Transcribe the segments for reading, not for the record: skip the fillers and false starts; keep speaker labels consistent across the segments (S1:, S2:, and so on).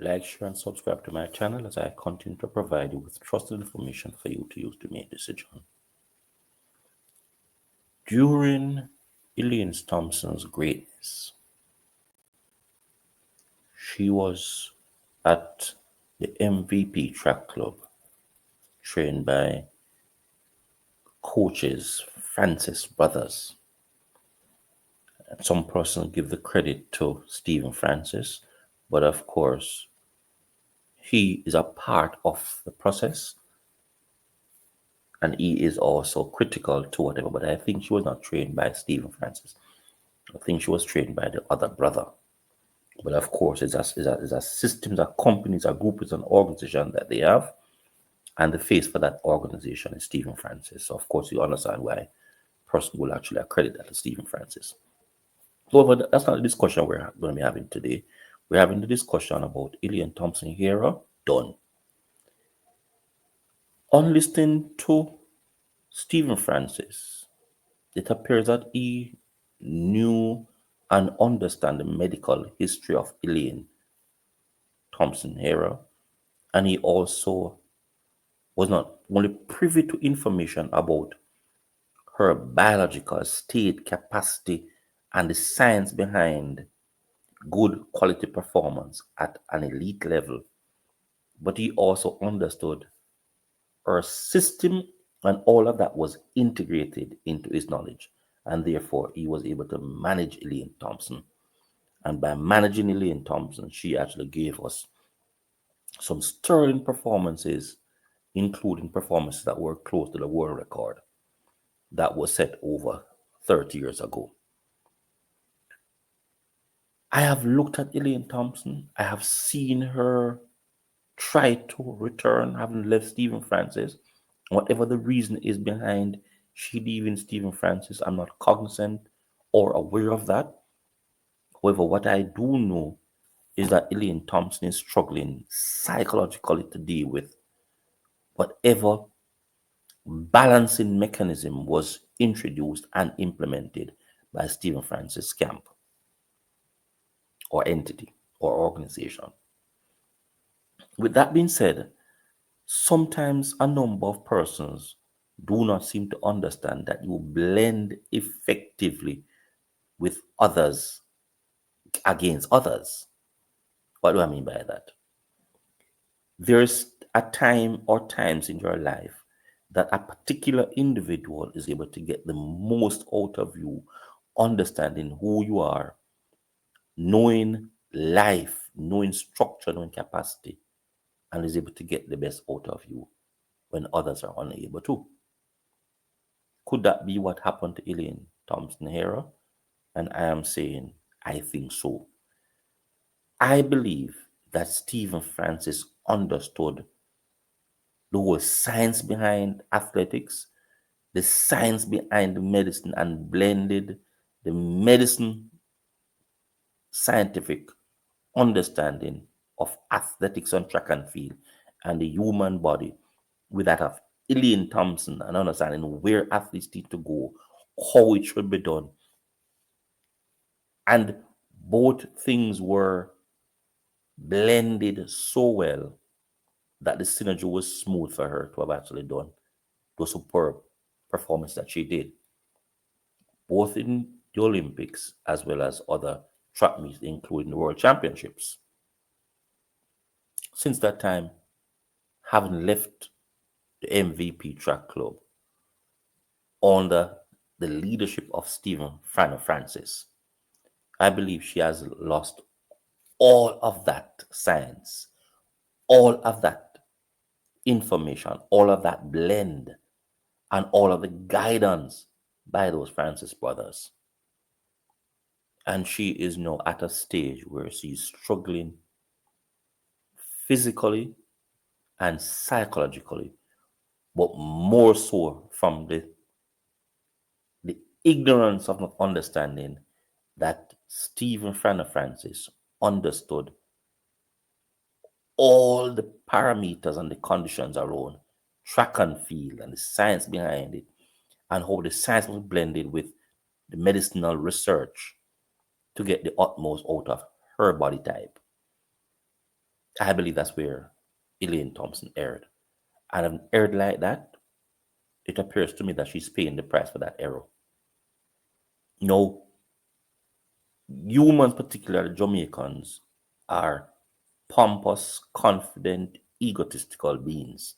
S1: Like, share, and subscribe to my channel as I continue to provide you with trusted information for you to use to make decisions. During Elaine Thompson's greatness, she was at the MVP track club, trained by coaches Francis Brothers. Some person give the credit to Stephen Francis, but of course, he is a part of the process and he is also critical to whatever. But I think she was not trained by Stephen Francis. I think she was trained by the other brother. But of course, it's a systems, a companies, a group, it's an organization that they have. And the face for that organization is Stephen Francis. So of course, you understand why a person will actually accredit that to Stephen Francis. However, that's not the discussion we're going to be having today. We're having the discussion about Elaine Thompson Herah done. On listening to Stephen Francis, it appears that he knew and understand the medical history of Elaine Thompson Herah, and he also was not only privy to information about her biological state, capacity, and the science behind good quality performance at an elite level, but he also understood her system, and all of that was integrated into his knowledge. And therefore, he was able to manage Elaine Thompson. And by managing Elaine Thompson, she actually gave us some sterling performances, including performances that were close to the world record that was set over 30 years ago. I have looked at Elaine Thompson. I have seen her try to return, having left Stephen Francis. Whatever the reason is behind she leaving Stephen Francis, I'm not cognizant or aware of that. However, what I do know is that Elaine Thompson is struggling psychologically to deal with whatever balancing mechanism was introduced and implemented by Stephen Francis camp or entity or organization. With that being said, sometimes a number of persons do not seem to understand that you blend effectively with others against others. What do I mean by that? There's a time or times in your life that a particular individual is able to get the most out of you, understanding who you are, knowing life, knowing structure, knowing capacity, and is able to get the best out of you when others are unable to. Could that be what happened to Elaine Thompson Herah? And I am saying, I think so. I believe that Stephen Francis understood the whole science behind athletics, the science behind the medicine, and blended the medicine scientific understanding of athletics on track and field and the human body with that of Elaine Thompson and understanding where athletes need to go, how it should be done. And both things were blended so well that the synergy was smooth for her to have actually done the superb performance that she did, both in the Olympics as well as other track meets, including the World Championships. Since that time, having left the MVP track club under the leadership of Stephen Francis, I believe she has lost all of that science, all of that information, all of that blend, and all of the guidance by those Francis brothers. And she is now at a stage where she's struggling physically and psychologically, but more so from the ignorance of not understanding that Stephen Francis understood all the parameters and the conditions around track and field and the science behind it, and how the science was blended with the medicinal research to get the utmost out of her body type. I believe that's where Elaine Thompson erred. And an erred like that, it appears to me that she's paying the price for that error. No, humans, particularly Jamaicans, are pompous, confident, egotistical beings.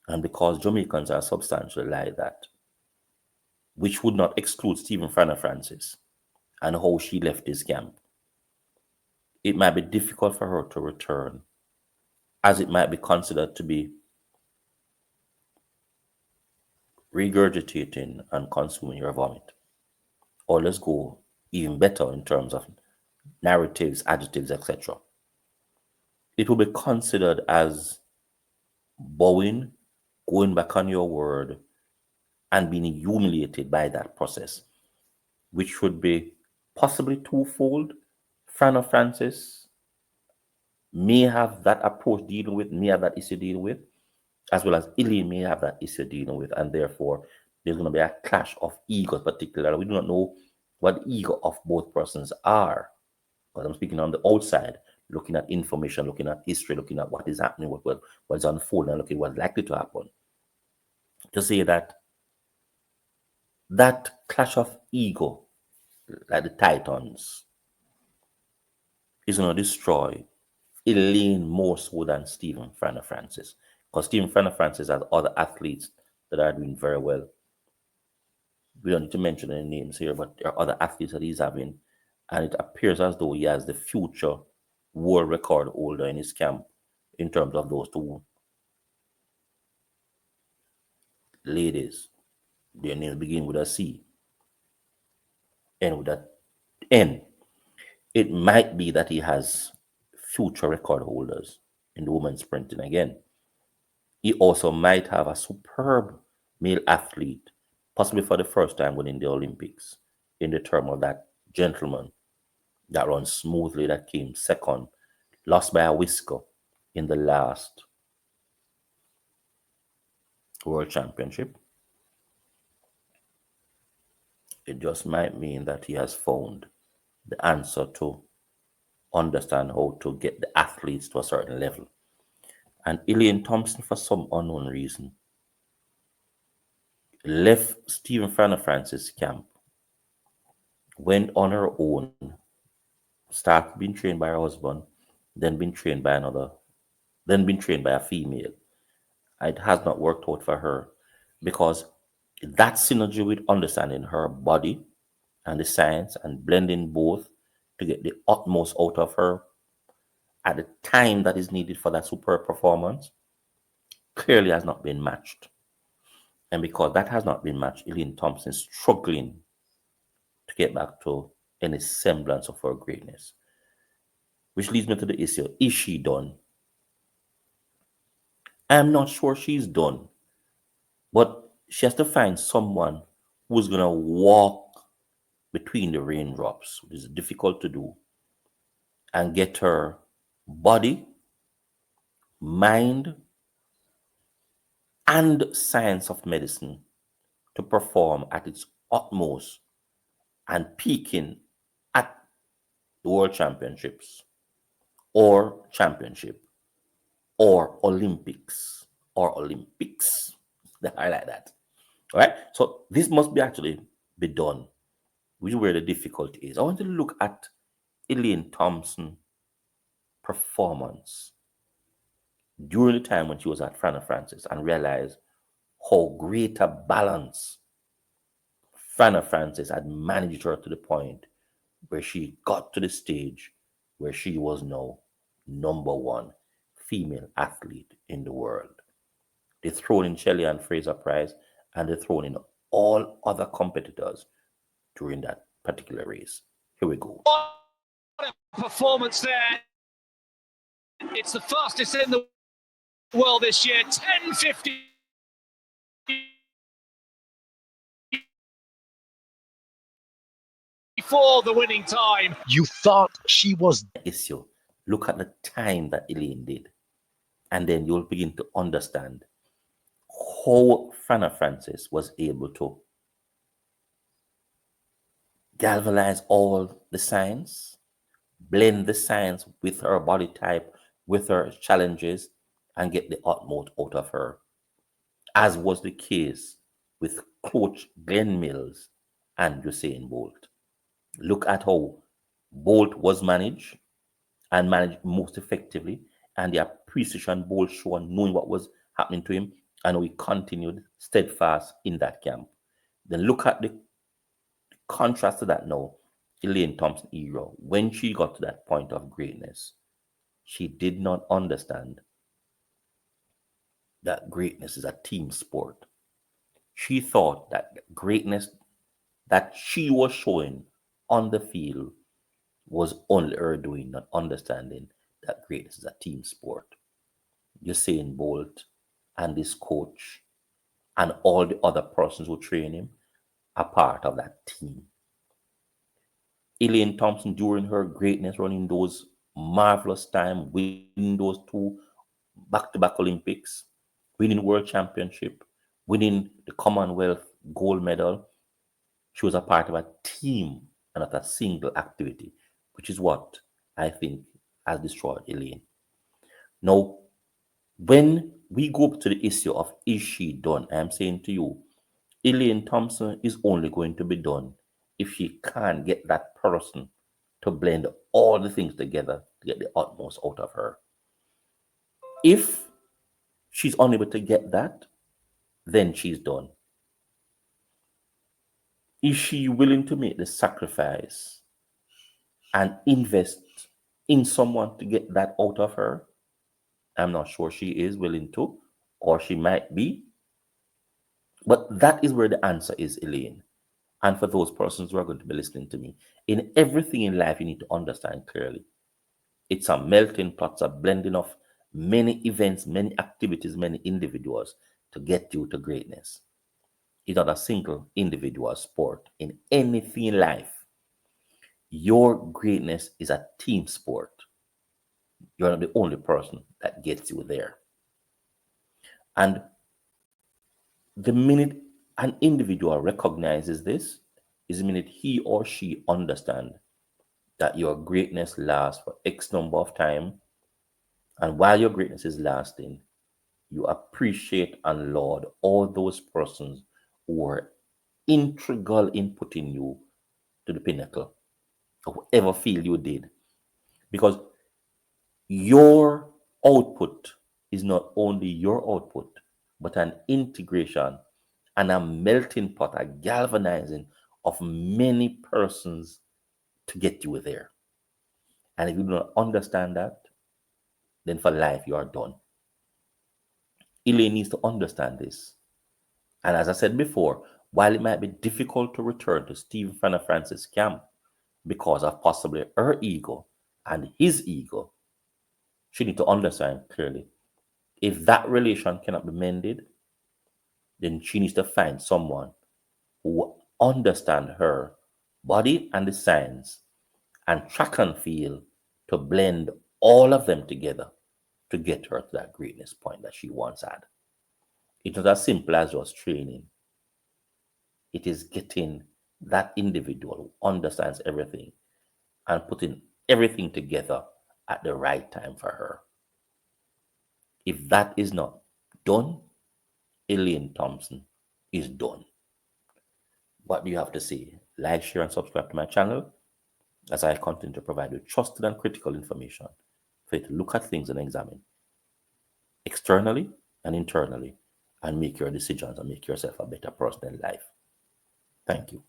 S1: And because Jamaicans are substantially like that, which would not exclude Stephen Frana Francis and how she left his camp, it might be difficult for her to return, as it might be considered to be regurgitating and consuming your vomit. Or let's go even better in terms of narratives, adjectives, etc. It will be considered as bowing, going back on your word, and being humiliated by that process, which would be possibly twofold. Frana Francis may have that approach dealing with, may have that issue dealing with, as well as Elaine may have that issue dealing with, and therefore there's going to be a clash of egos, particularly. We do not know what the ego of both persons are, because I'm speaking on the outside, looking at information, looking at history, looking at what is happening, what's unfolding, and looking at what's likely to happen. To say that that clash of ego, like the Titans, is going to destroy Elaine more so than Stephen Frana Francis. Because Stephen Frana Francis has other athletes that are doing very well. We don't need to mention any names here, but there are other athletes that he's having. And it appears as though he has the future world record holder in his camp in terms of those two ladies. Their names begin with a C, end with a N. It might be that he has future record holders in the women's sprinting again. He also might have a superb male athlete, possibly for the first time winning the Olympics, in the term of that gentleman that runs smoothly, that came second, lost by a whisker in the last World Championship. It just might mean that he has found the answer to understand how to get the athletes to a certain level. And Elaine Thompson, for some unknown reason, left Stephen Frana Francis' camp, went on her own, started being trained by her husband, then been trained by another, then been trained by a female. It has not worked out for her because that synergy with understanding her body and the science and blending both to get the utmost out of her at the time that is needed for that superb performance clearly has not been matched. And because that has not been matched, Elaine Thompson is struggling to get back to any semblance of her greatness. Which leads me to the issue, is she done? I'm not sure she's done, but she has to find someone who's going to walk between the raindrops, which is difficult to do, and get her body, mind, and science of medicine to perform at its utmost and peaking at the World Championships or Championship or Olympics. I like that. All right. So this must be actually be done, which is where the difficulty is. I want to look at Elaine Thompson performance during the time when she was at Frana Francis and realize how great a balance Frana Francis had managed her to the point where she got to the stage where she was now number one female athlete in the world. They thrown in Shelley and Fraser Price, and they thrown in all other competitors during that particular race. Here we go.
S2: What a performance there. It's the fastest in the world this year, 10:50. For the winning time.
S3: You thought she was
S1: issue. Look at the time that Elaine did, and then you'll begin to understand how Frana Francis was able to galvanize all the science, blend the science with her body type, with her challenges and get the utmost out of her, as was the case with Coach Glenn Mills and Usain Bolt. Look at how Bolt was managed and managed most effectively, and the appreciation Bolt showed, knowing what was happening to him, and we continued steadfast in that camp. Then look at the contrast to that now, Elaine Thompson era, when she got to that point of greatness, she did not understand that greatness is a team sport. She thought that greatness that she was showing on the field was only her doing, not understanding that greatness is a team sport. Usain Bolt and his coach and all the other persons who train him are part of that team. Elaine Thompson, during her greatness, running those marvelous time, winning those two back-to-back Olympics, winning World Championship, winning the Commonwealth gold medal, she was a part of a team and not a single activity, which is what I think has destroyed Elaine. Now, when we go to the issue of is she done, I am saying to you, Elaine Thompson is only going to be done if she can't get that person to blend all the things together to get the utmost out of her. If she's unable to get that, then she's done. Is she willing to make the sacrifice and invest in someone to get that out of her? I'm not sure she is willing to, or she might be. But that is where the answer is, Elaine. And for those persons who are going to be listening to me, in everything in life, you need to understand clearly. It's a melting pot, it's a blending of many events, many activities, many individuals to get you to greatness. It's not a single individual sport. In anything in life, your greatness is a team sport. You're not the only person that gets you there. And the minute an individual recognizes this is the minute he or she understands that your greatness lasts for X number of time. And while your greatness is lasting, you appreciate and laud all those persons who were integral in putting you to the pinnacle of whatever field you did. Because your output is not only your output, but an integration and a melting pot, a galvanizing of many persons to get you there. And if you do not understand that, then for life you are done. Elaine needs to understand this. And as I said before, while it might be difficult to return to Stephen Fana Francis' camp because of possibly her ego and his ego, she needs to understand clearly. If that relation cannot be mended, then she needs to find someone who understand her body and the signs and track and feel to blend all of them together to get her to that greatness point that she once had. It's not as simple as just training. It is getting that individual who understands everything and putting everything together at the right time for her. If that is not done, Elaine Thompson is done. What do you have to say? Like, share, and subscribe to my channel as I continue to provide you trusted and critical information for you to look at things and examine externally and internally and make your decisions and make yourself a better person in life. Thank you.